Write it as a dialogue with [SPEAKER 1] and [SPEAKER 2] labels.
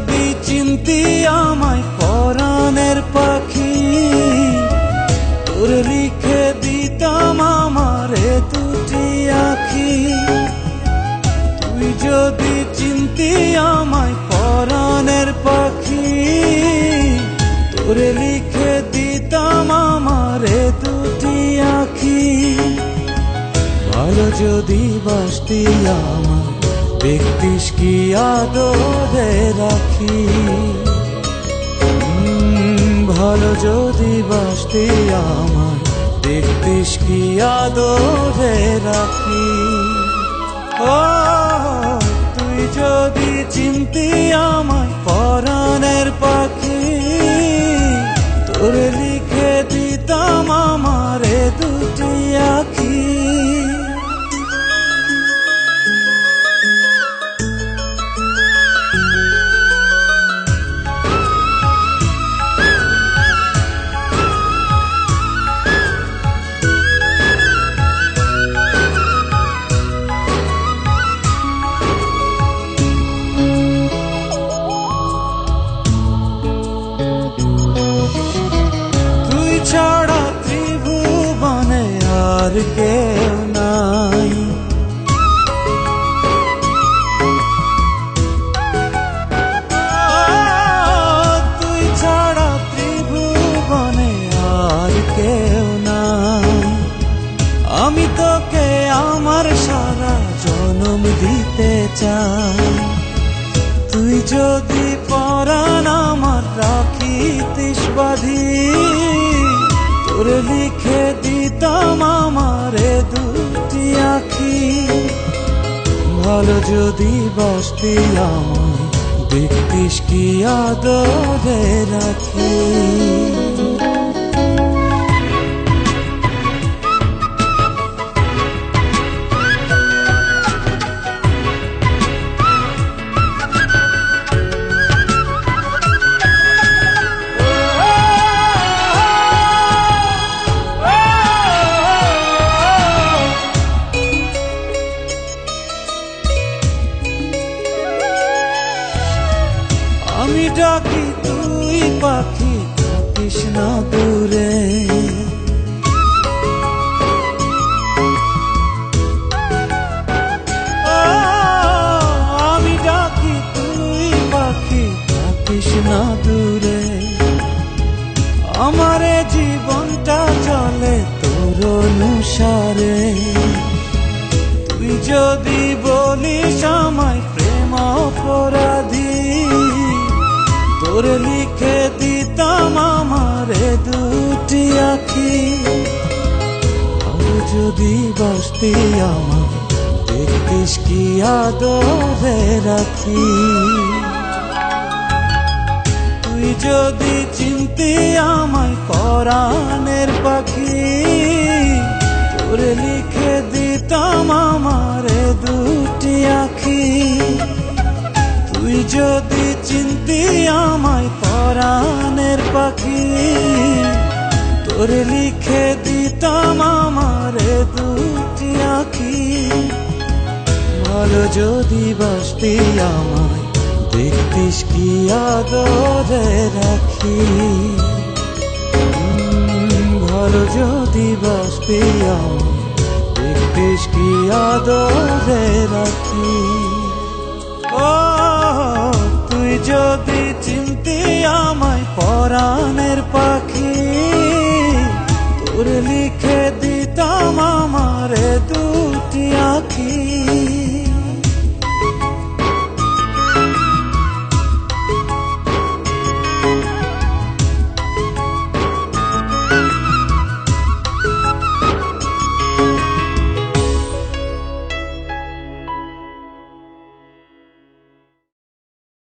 [SPEAKER 1] যদি চিনতি আমায় পরাণের পাখি, তোর লিখে দিতাম আমারে দুটি আঁখি। তুই যদি চিনতি আমায় পরাণের পাখি, তোর লিখে দিতাম আমারে দুটি আঁখি। ভালো যদি বাসতি আমায় দেখতিস কি আদরে রাখি। ভালো যদি বাসতি আমায় দেখতিস কি আদরে রাখি। ও তুই যদি চিনতি আমায় পরাণের পাখি, তোর লিখে দিতাম আমারে দুটি আঁখি। ছাড়া ত্রিভুবনে আর কেউ নাই, তুই ছাড়া ত্রিভুবনে আর কেউ নাই। আমি তোকে আমার সারা জনম দিতে চাই। তুই যদি পরাণ আমার রাখিতিস বাঁধি, তোর লিখে দিতাম আমারে দুটি আঁখি। ভালো যদি বাসতি আমায় দেখতিস কি আদরে রাখি। আমি ডাকি তুই পাখি থাকিস না দূরে, আমি ডাকি তুই পাখি থাকিস না দূরে। আমারে জীবনটা চলে তোর অনুসারে। তুই যদি বলিস আমায় প্রেম অপরাধী, তোর লিখে দিতাম আমারে দুটি আঁখি। আর যদি বাসতি আমায় দেখতিস কি আদরে রাখি। তুই যদি চিনতি আমায় পরাণের পাখি, তোর লিখে দিতাম আমারে দুটি আঁখি। তুই যদি চিনতি আমায় পরাণের পাখি, তোর লিখে দিতাম আমারে দুটি আঁখি। ভালো যদি বাসতি আমায় দেখতিস কি আদরে রাখি। ভালো যদি বাসতি আমায় দেখতিস কি আদরে রাখি। ও তুই যদি চিনতি আমায় পরাণের পাখি, তোর লিখে দিতাম আমারে দুটি আঁখি।